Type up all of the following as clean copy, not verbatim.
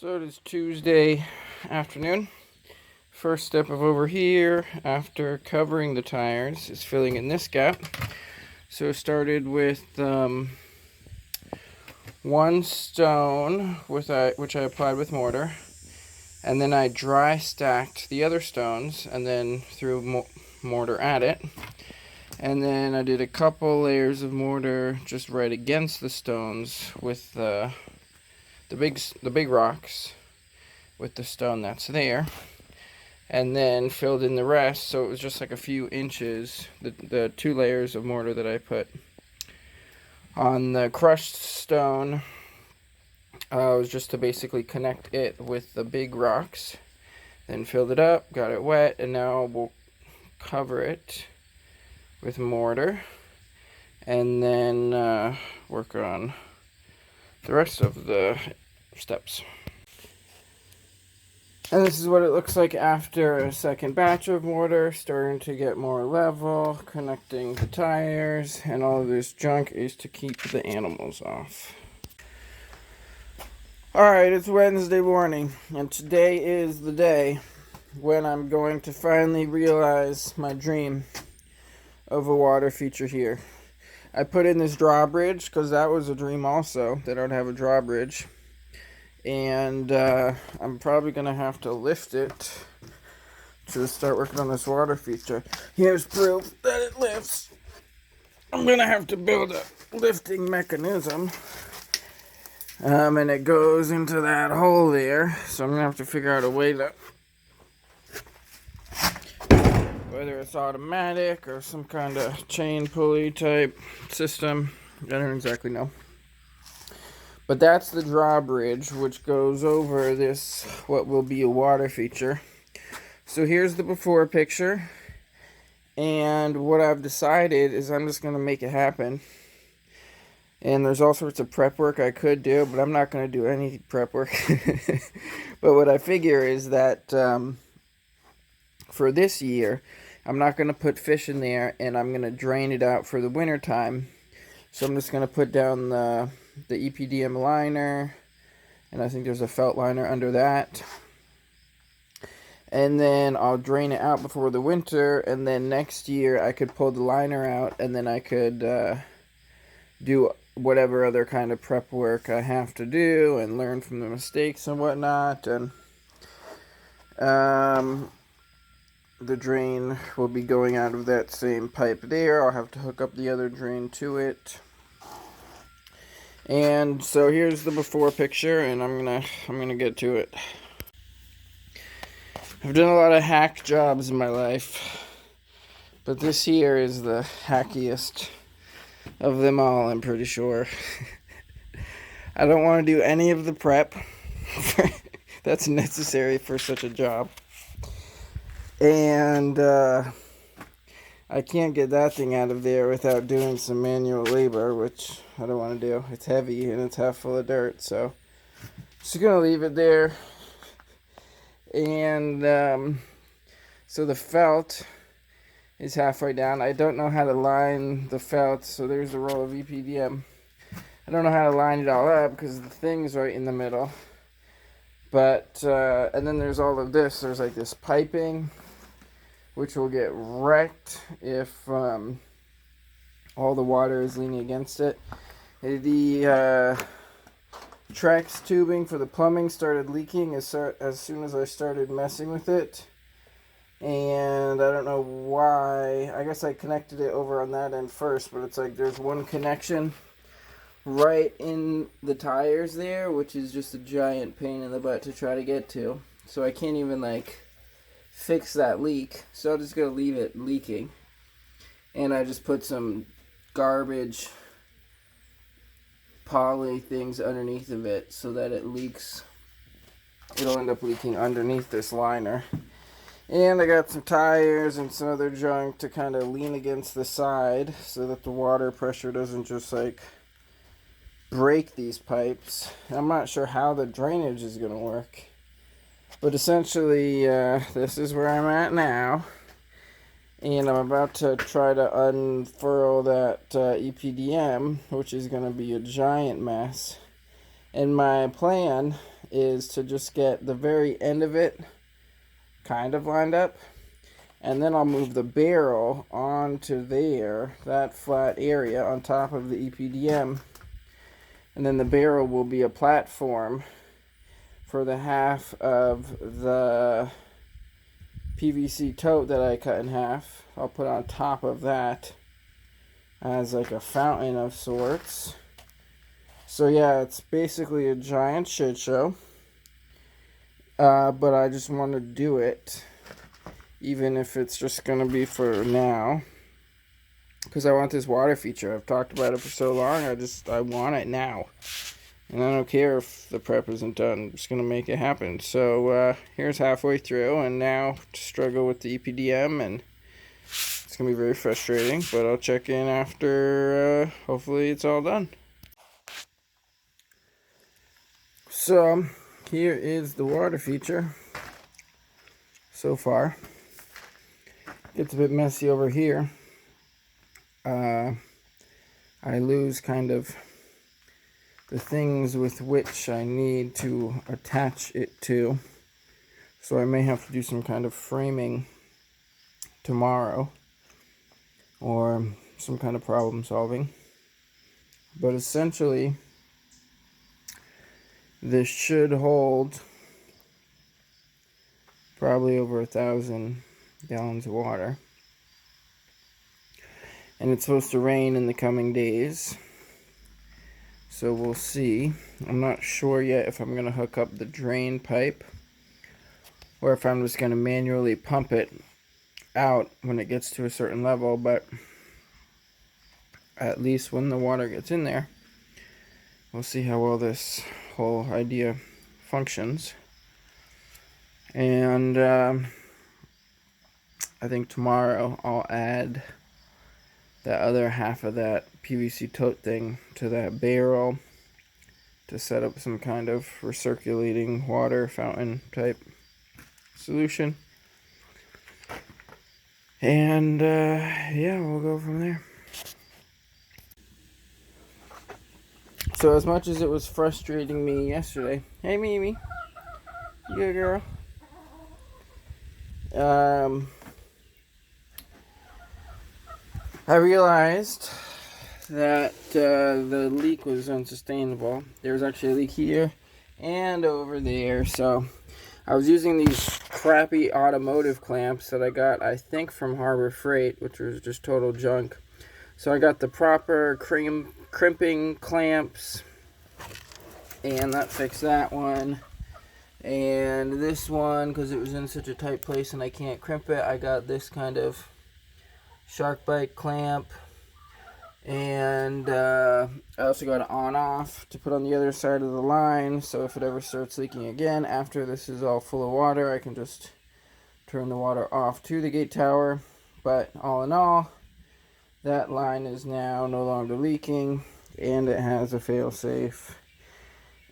So it is Tuesday afternoon. First step of over here after covering the tires is filling in this gap. So I started with one stone which I applied with mortar, and then I dry stacked the other stones and then threw mortar at it. And then I did a couple layers of mortar just right against the stones with the big rocks with the stone that's there, and then filled in the rest, so it was just like a few inches, the 2 layers of mortar that I put on the crushed stone was just to basically connect it with the big rocks. Then filled it up, got it wet, and now we'll cover it with mortar and then work on the rest of the steps. And this is what it looks like after a second batch of mortar, starting to get more level, connecting the tires, and all of this junk is to keep the animals off. Alright, it's Wednesday morning, and today is the day when I'm going to finally realize my dream of a water feature here. I put in this drawbridge because that was a dream also, that I'd have a drawbridge. And I'm probably going to have to lift it to start working on this water feature. Here's proof that it lifts. I'm going to have to build a lifting mechanism. And it goes into that hole there. So I'm going to have to figure out a way to, whether it's automatic or some kind of chain pulley type system. I don't exactly know. But that's the drawbridge, which goes over this, what will be a water feature. So here's the before picture. And what I've decided is I'm just going to make it happen. And there's all sorts of prep work I could do, but I'm not going to do any prep work. But what I figure is that for this year, I'm not going to put fish in there, and I'm going to drain it out for the winter time. So I'm just going to put down the EPDM liner, and I think there's a felt liner under that, and then I'll drain it out before the winter, and then next year I could pull the liner out, and then I could do whatever other kind of prep work I have to do and learn from the mistakes and whatnot. And the drain will be going out of that same pipe there. I'll have to hook up the other drain to it. And so here's the before picture, and I'm gonna get to it. I've done a lot of hack jobs in my life, but this here is the hackiest of them all, I'm pretty sure. I don't want to do any of the prep that's necessary for such a job. And I can't get that thing out of there without doing some manual labor, which I don't want to do. It's heavy and it's half full of dirt, so just going to leave it there. And so the felt is halfway down. I don't know how to line the felt, so there's a roll of EPDM. I don't know how to line it all up because the thing's right in the middle. But, and then there's all of this. There's like this piping, which will get wrecked if all the water is leaning against it. The Trex tubing for the plumbing started leaking as soon as I started messing with it. And I don't know why. I guess I connected it over on that end first, but it's like there's one connection right in the tires there, which is just a giant pain in the butt to try to get to. So I can't even like fix that leak, so I'm just gonna leave it leaking. And I just put some garbage poly things underneath of it so that it leaks. It'll end up leaking underneath this liner. And I got some tires and some other junk to kind of lean against the side so that the water pressure doesn't just like break these pipes. I'm not sure how the drainage is gonna work. But essentially, this is where I'm at now. And I'm about to try to unfurl that EPDM, which is going to be a giant mess. And my plan is to just get the very end of it kind of lined up. And then I'll move the barrel onto there, that flat area on top of the EPDM. And then the barrel will be a platform for the half of the PVC tote that I cut in half. I'll put on top of that as like a fountain of sorts. So yeah, it's basically a giant shit show. But I just want to do it, even if it's just going to be for now. Because I want this water feature. I've talked about it for so long. I want it now. And I don't care if the prep isn't done. I'm just going to make it happen. So here's halfway through. And now to struggle with the EPDM. And it's going to be very frustrating. But I'll check in after hopefully it's all done. So here is the water feature so far. Gets a bit messy over here. I lose kind of the things with which I need to attach it to, so I may have to do some kind of framing tomorrow or some kind of problem solving. But essentially this should hold probably over 1,000 gallons of water. And it's supposed to rain in the coming days. So we'll see. I'm not sure yet if I'm going to hook up the drain pipe or if I'm just going to manually pump it out when it gets to a certain level. But at least when the water gets in there, we'll see how well this whole idea functions. And I think tomorrow I'll add the other half of that PVC tote thing to that barrel to set up some kind of recirculating water fountain type solution. And yeah, we'll go from there. So as much as it was frustrating me yesterday, hey Mimi, you good girl? I realized that the leak was unsustainable. There was actually a leak here and over there. So I was using these crappy automotive clamps that I got, I think, from Harbor Freight, which was just total junk. So I got the proper crimping clamps, and that fixed that one. And this one, because it was in such a tight place and I can't crimp it, I got this kind of shark bite clamp. And I also got an on-off to put on the other side of the line, so if it ever starts leaking again after this is all full of water, I can just turn the water off to the gate tower. But all in all, that line is now no longer leaking, and it has a fail-safe.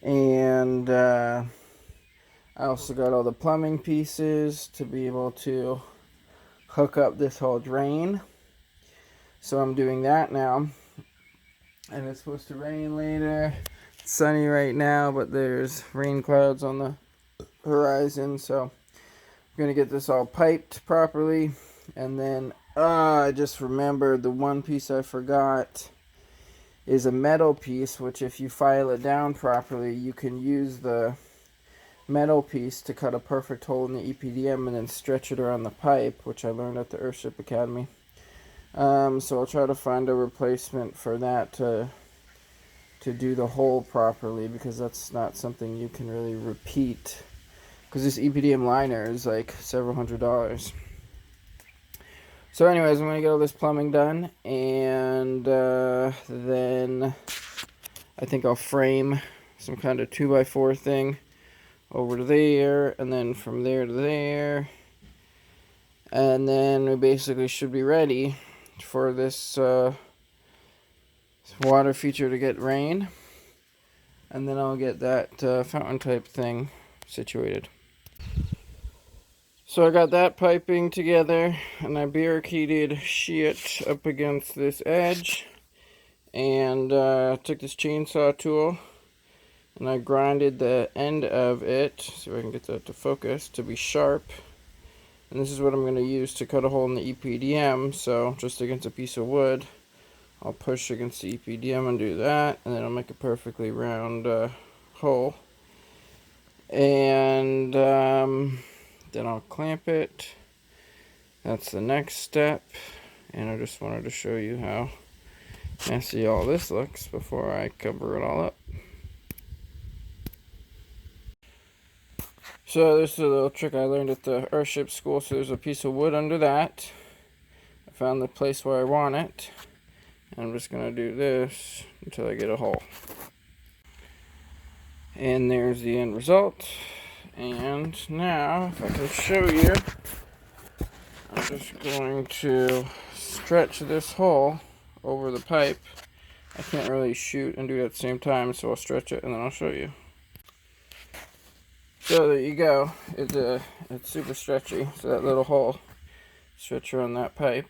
And I also got all the plumbing pieces to be able to hook up this whole drain. So I'm doing that now. And it's supposed to rain later. It's sunny right now, but there's rain clouds on the horizon. So I'm going to get this all piped properly. And then I just remembered the one piece I forgot is a metal piece, which if you file it down properly, you can use the metal piece to cut a perfect hole in the EPDM and then stretch it around the pipe, which I learned at the Earthship Academy. So I'll try to find a replacement for that to do the hole properly, because that's not something you can really repeat, because this EPDM liner is like several $100s. So anyways, I'm going to get all this plumbing done, and then I think I'll frame some kind of 2x4 thing over to there, and then from there to there, and then we basically should be ready for this water feature to get rain, and then I'll get that fountain type thing situated. So I got that piping together, and I barricaded shit up against this edge, and took this chainsaw tool And I grinded the end of it, see if I can get that to focus, to be sharp. And this is what I'm going to use to cut a hole in the EPDM. So just against a piece of wood, I'll push against the EPDM and do that. And then I'll make a perfectly round hole. And then I'll clamp it. That's the next step. And I just wanted to show you how messy all this looks before I cover it all up. So this is a little trick I learned at the Earthship school. So there's a piece of wood under that. I found the place where I want it. And I'm just going to do this until I get a hole. And there's the end result. And now, if I can show you, I'm just going to stretch this hole over the pipe. I can't really shoot and do it at the same time, so I'll stretch it and then I'll show you. So there you go. It's super stretchy. So that little hole, stretch around that pipe.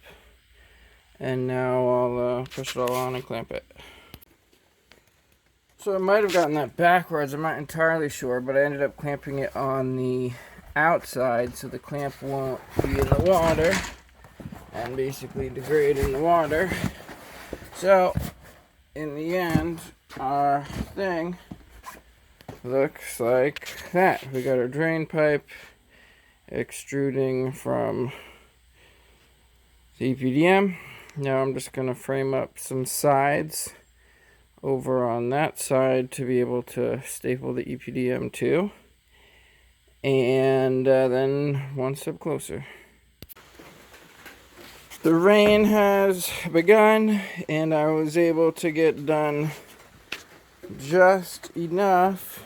And now I'll push it all on and clamp it. So I might have gotten that backwards. I'm not entirely sure, but I ended up clamping it on the outside so the clamp won't be in the water and basically degrade in the water. So in the end, our thing looks like that. We got our drain pipe extruding from the EPDM. Now I'm just going to frame up some sides over on that side to be able to staple the EPDM to. And then one step closer. The rain has begun, and I was able to get done just enough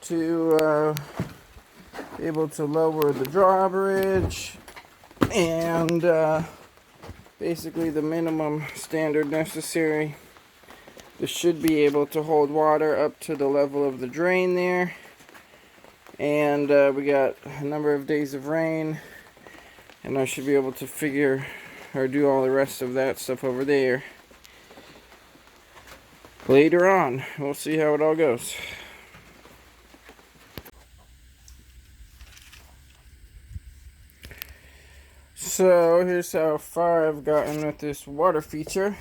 to be able to lower the drawbridge and basically the minimum standard necessary. This should be able to hold water up to the level of the drain there. And we got a number of days of rain, and I should be able to figure or do all the rest of that stuff over there later on. We'll see how it all goes. So here's how far I've gotten with this water feature.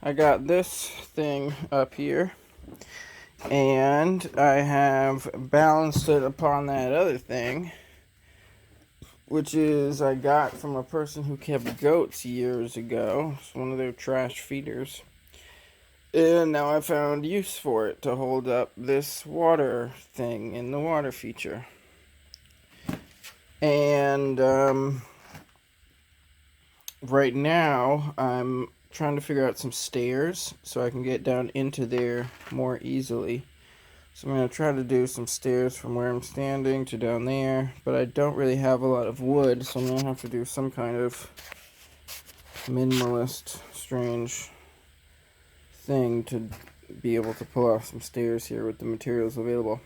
I got this thing up here, and I have balanced it upon that other thing, which is I got from a person who kept goats years ago. It's one of their trash feeders. And now I found use for it to hold up this water thing in the water feature. And right now I'm trying to figure out some stairs so I can get down into there more easily. So I'm going to try to do some stairs from where I'm standing to down there, but I don't really have a lot of wood, so I'm going to have to do some kind of minimalist, strange thing to be able to pull off some stairs here with the materials available.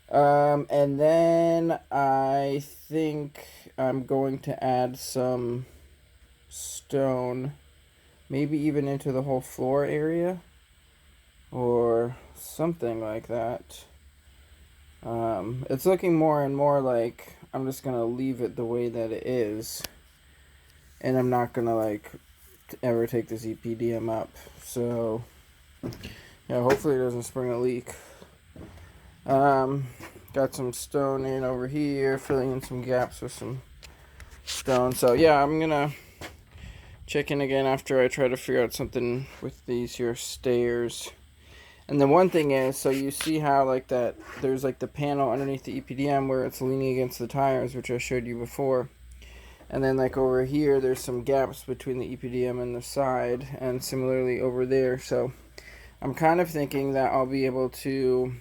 And then I think I'm going to add some stone, maybe even into the whole floor area or something like that. It's looking more and more like I'm just gonna leave it the way that it is, and I'm not gonna like ever take this EPDM up. So yeah, hopefully it doesn't spring a leak. Got some stone in over here, filling in some gaps with some stone. So yeah, I'm gonna check in again after I try to figure out something with these here stairs. And the one thing is, so you see how like that, there's like the panel underneath the EPDM where it's leaning against the tires, which I showed you before. And then like over here, there's some gaps between the EPDM and the side, and similarly over there. So I'm kind of thinking that I'll be able to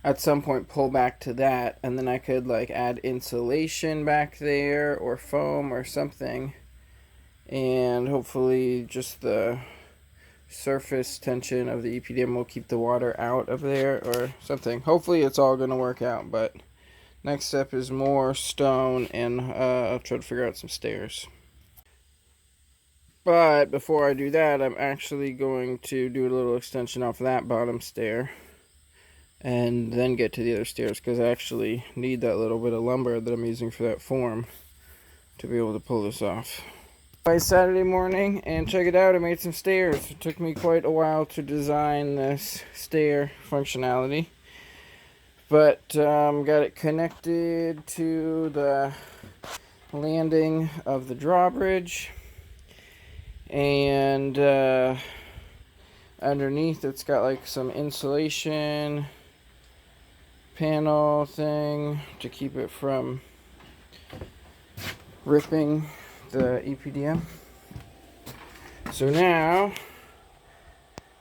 at some point pull back to that, and then I could like add insulation back there or foam or something, and hopefully just the surface tension of the EPDM will keep the water out of there or something. Hopefully it's all going to work out, but next step is more stone, and I'll try to figure out some stairs. But before I do that, I'm actually going to do a little extension off that bottom stair and then get to the other stairs, because I actually need that little bit of lumber that I'm using for that form to be able to pull this off. It's Saturday morning, and check it out, I made some stairs. It took me quite a while to design this stair functionality, but got it connected to the landing of the drawbridge, and underneath it's got like some insulation panel thing to keep it from ripping the EPDM. So now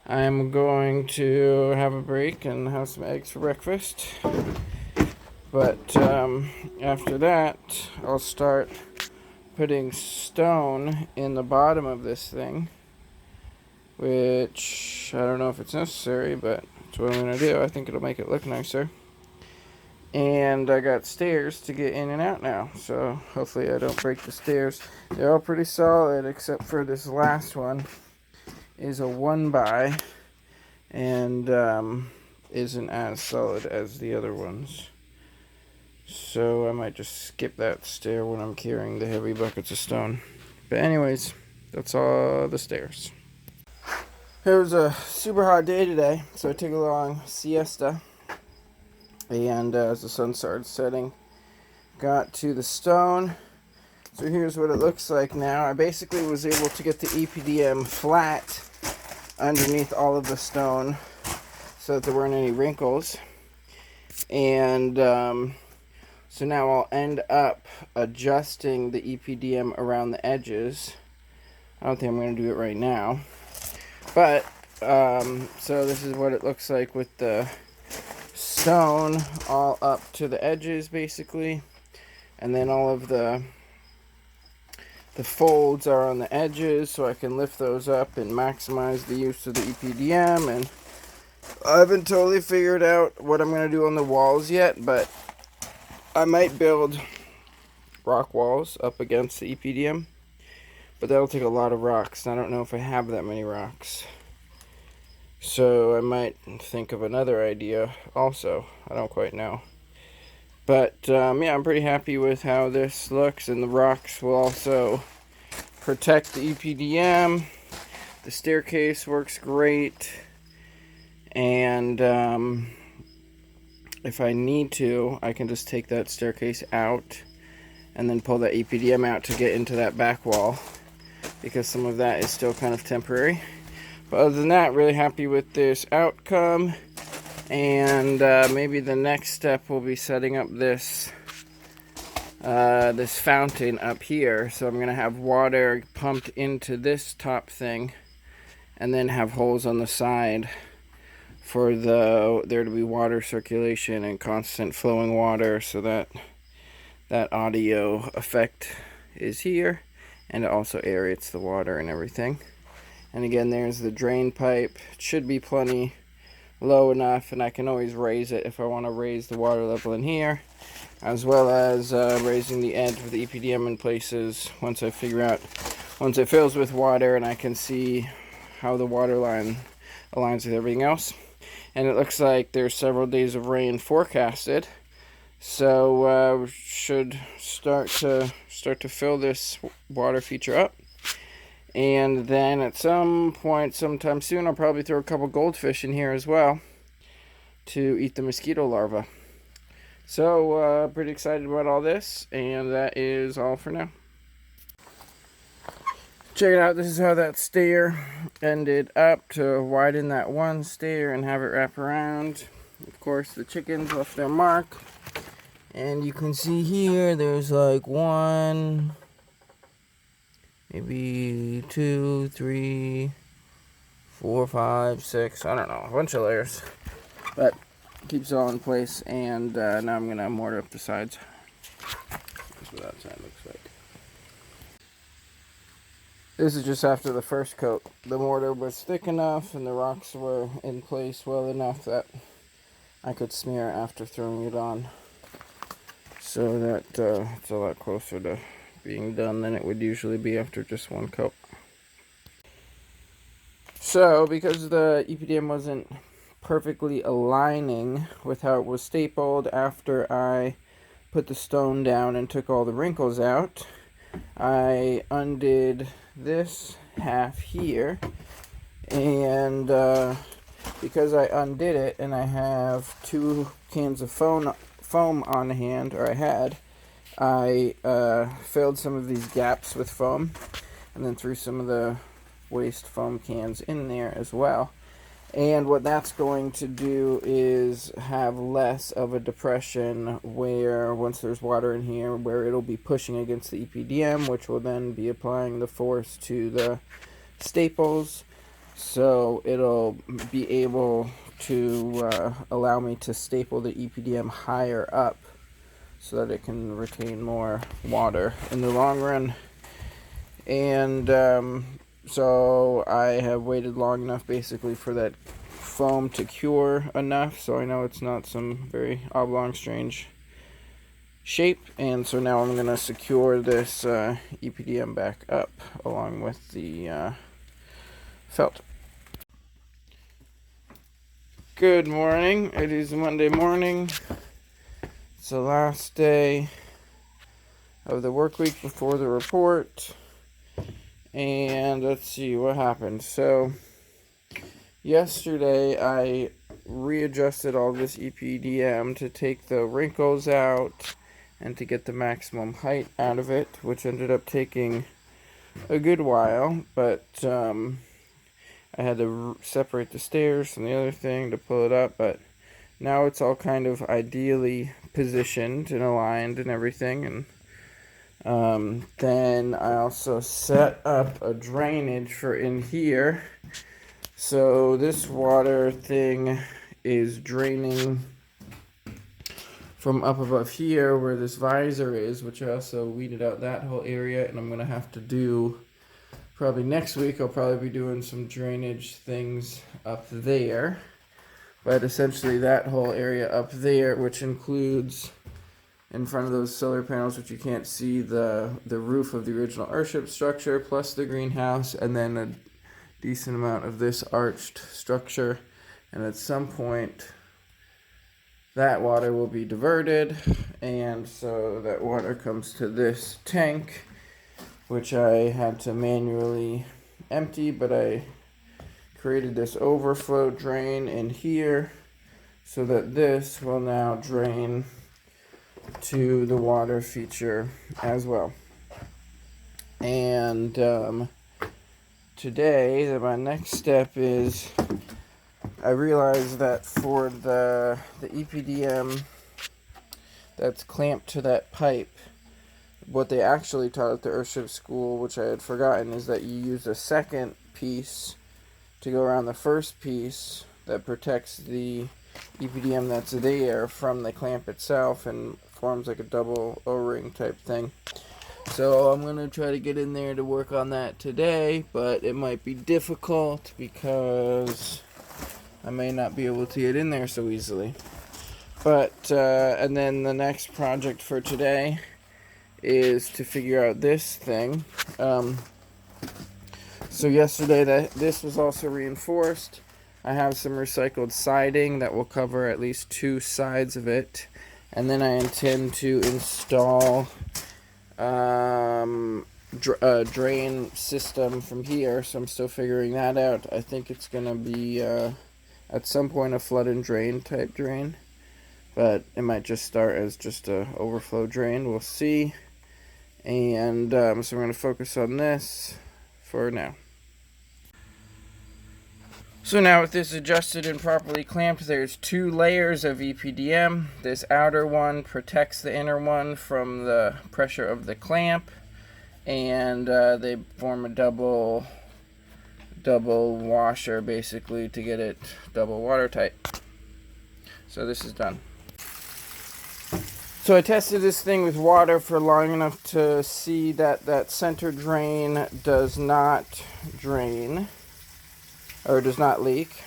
I'm going to have a break and have some eggs for breakfast, but after that I'll start putting stone in the bottom of this thing, which I don't know if it's necessary, but it's what I'm going to do. I think it'll make it look nicer. And I got stairs to get in and out now, so hopefully I don't break the stairs. They're all pretty solid, except for this last one is a 1x and isn't as solid as the other ones. So I might just skip that stair when I'm carrying the heavy buckets of stone. But anyways, that's all the stairs. It was a super hot day today, so I took a long siesta. And as the sun started setting, got to the stone. So here's what it looks like now. I basically was able to get the EPDM flat underneath all of the stone so that there weren't any wrinkles. And so now I'll end up adjusting the EPDM around the edges. I don't think I'm going to do it right now. But, so this is what it looks like with the stone all up to the edges basically, and then all of the folds are on the edges, so I can lift those up and maximize the use of the EPDM. And I haven't totally figured out what I'm going to do on the walls yet, but I might build rock walls up against the EPDM, but that'll take a lot of rocks, and I don't know if I have that many rocks. So I might think of another idea also. I don't quite know. But yeah, I'm pretty happy with how this looks, and the rocks will also protect the EPDM. The staircase works great, and if I need to, I can just take that staircase out and then pull that EPDM out to get into that back wall, because some of that is still kind of temporary. But other than that, really happy with this outcome, and maybe the next step will be setting up this this fountain up here. So I'm going to have water pumped into this top thing, and then have holes on the side for there to be water circulation and constant flowing water, so that that audio effect is here, and it also aerates the water and everything. And again, there's the drain pipe. It should be plenty low enough, and I can always raise it if I want to raise the water level in here, as well as raising the edge of the EPDM in places once it fills with water and I can see how the water line aligns with everything else. And it looks like there's several days of rain forecasted, so we should start to fill this water feature up. And then at some point, sometime soon, I'll probably throw a couple goldfish in here as well to eat the mosquito larvae. So, pretty excited about all this, and that is all for now. Check it out, this is how that stair ended up, to widen that one stair and have it wrap around. Of course, the chickens left their mark, and you can see here there's like 1, maybe 2, 3, 4, 5, 6, I don't know, a bunch of layers, but it keeps it all in place. And now I'm going to mortar up the sides. That's what that side looks like. This is just after the first coat. The mortar was thick enough and the rocks were in place well enough that I could smear after throwing it on, so that it's a lot closer to being done than it would usually be after just one coat. So, because the EPDM wasn't perfectly aligning with how it was stapled after I put the stone down and took all the wrinkles out, I undid this half here, and because I undid it and I have 2 cans of foam on hand, or I had, I filled some of these gaps with foam and then threw some of the waste foam cans in there as well. And what that's going to do is have less of a depression where, once there's water in here, where it'll be pushing against the EPDM, which will then be applying the force to the staples. So it'll be able to allow me to staple the EPDM higher up so that it can retain more water in the long run. And so I have waited long enough basically for that foam to cure enough, so I know it's not some very oblong, strange shape. And so now I'm going to secure this EPDM back up along with the felt. Good morning. It is Monday morning. It's the last day of the work week before the report. And let's see what happened. So yesterday I readjusted all this EPDM to take the wrinkles out and to get the maximum height out of it, which ended up taking a good while, but I had to separate the stairs from the other thing to pull it up, but now it's all kind of ideally positioned and aligned and everything. And then I also set up a drainage for in here. So this water thing is draining from up above here where this visor is, which I also weeded out that whole area, and I'm going to have to do, probably next week, I'll probably be doing some drainage things up there. But essentially that whole area up there, which includes in front of those solar panels, which you can't see, the roof of the original Earthship structure, plus the greenhouse, and then a decent amount of this arched structure. And at some point, that water will be diverted, and so that water comes to this tank, which I had to manually empty, but I created this overflow drain in here so that this will now drain to the water feature as well. And today, my next step is, I realized that for the EPDM that's clamped to that pipe, what they actually taught at the Earthship school, which I had forgotten, is that you use a second piece to go around the first piece that protects the EPDM that's there from the clamp itself and forms like a double O-ring type thing. So I'm going to try to get in there to work on that today, but it might be difficult because I may not be able to get in there so easily. But, and then the next project for today is to figure out this thing. So yesterday this was also reinforced. I have some recycled siding that will cover at least 2 sides of it. And then I intend to install a drain system from here, so I'm still figuring that out. I think it's going to be at some point a flood and drain type drain, but it might just start as just a overflow drain. We'll see. And so I'm going to focus on this for now. So now with this adjusted and properly clamped, there's 2 layers of EPDM. This outer one protects the inner one from the pressure of the clamp, and they form a double washer basically to get it double watertight. So this is done. So I tested this thing with water for long enough to see that that center drain does not drain, or does not leak.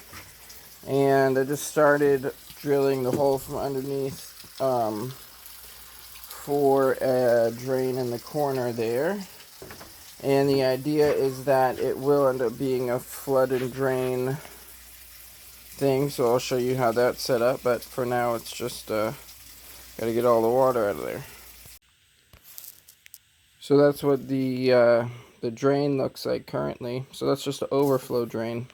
And I just started drilling the hole from underneath for a drain in the corner there. And the idea is that it will end up being a flood and drain thing, so I'll show you how that's set up, but for now it's just got to get all the water out of there. So that's what the drain looks like currently. So that's just an overflow drain.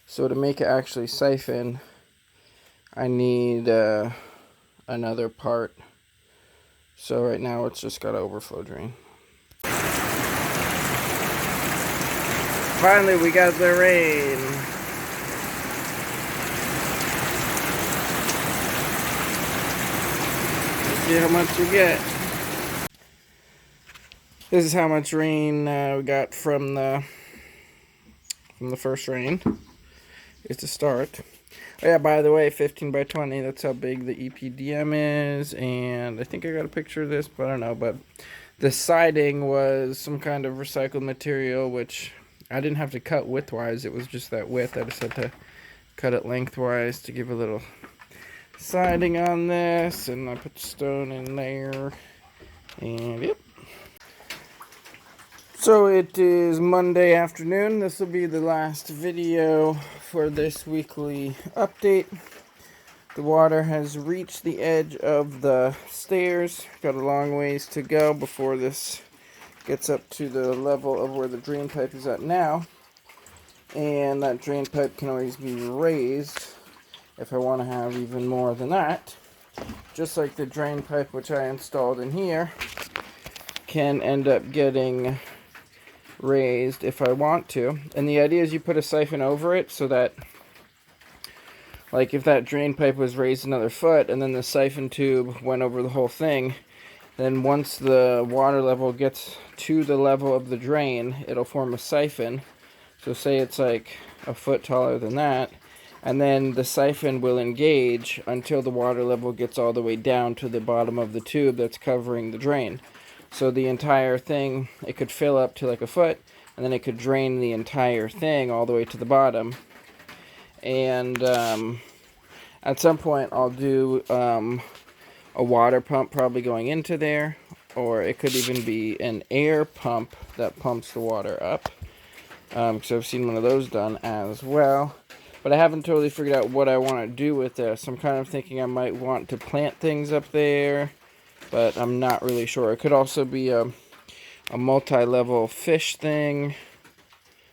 So to make it actually siphon, I need another part. So right now it's just got an overflow drain. Finally we got the rain. Let's see how much we get. This is how much rain we got from the first rain. It's a start. Oh yeah, by the way, 15 by 20, that's how big the EPDM is, and I think I got a picture of this, but I don't know, but the siding was some kind of recycled material, which I didn't have to cut widthwise, it was just that width. I just had to cut it lengthwise to give a little siding on this, and I put stone in there, and yep. So it is Monday afternoon. This will be the last video for this weekly update. The water has reached the edge of the stairs. Got a long ways to go before this gets up to the level of where the drain pipe is at now. And that drain pipe can always be raised if I want to have even more than that. Just like the drain pipe which I installed in here can end up getting raised if I want to. And the idea is you put a siphon over it so that, like, if that drain pipe was raised another foot and then the siphon tube went over the whole thing, then once the water level gets to the level of the drain, it'll form a siphon. So say it's like a foot taller than that, and then the siphon will engage until the water level gets all the way down to the bottom of the tube that's covering the drain. So the entire thing, it could fill up to like a foot, and then it could drain the entire thing all the way to the bottom. And at some point I'll do a water pump probably going into there, or it could even be an air pump that pumps the water up. Because I've seen one of those done as well. But I haven't totally figured out what I want to do with this. I'm kind of thinking I might want to plant things up there, but I'm not really sure. It could also be a multi-level fish thing,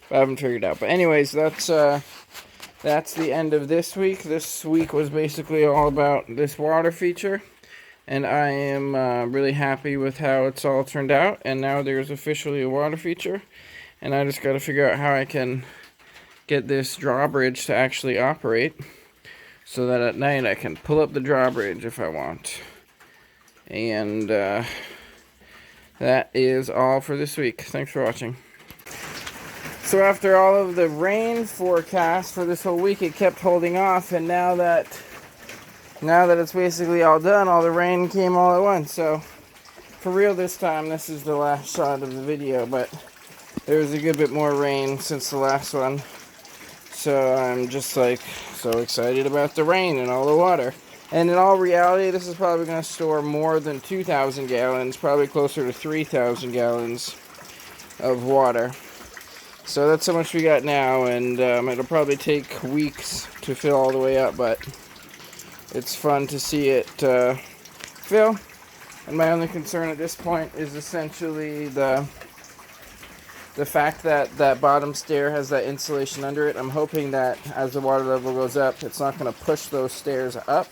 but I haven't figured it out. But anyways, that's the end of this week. This week was basically all about this water feature, and I am really happy with how it's all turned out. And now there's officially a water feature, and I just got to figure out how I can get this drawbridge to actually operate, so that at night I can pull up the drawbridge if I want. And that is all for this week. Thanks for watching. So after all of the rain forecast for this whole week, it kept holding off, and now that it's basically all done, all the rain came all at once. So for real this time, this is the last shot of the video, but there was a good bit more rain since the last one. So I'm just like so excited about the rain and all the water. And in all reality, this is probably going to store more than 2,000 gallons, probably closer to 3,000 gallons of water. So that's how much we got now, and it'll probably take weeks to fill all the way up, but it's fun to see it fill. And my only concern at this point is essentially the fact that that bottom stair has that insulation under it. I'm hoping that as the water level goes up, it's not going to push those stairs up.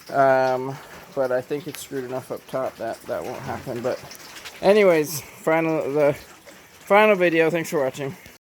But I think it's screwed enough up top that won't happen. But anyways, the final video. Thanks for watching.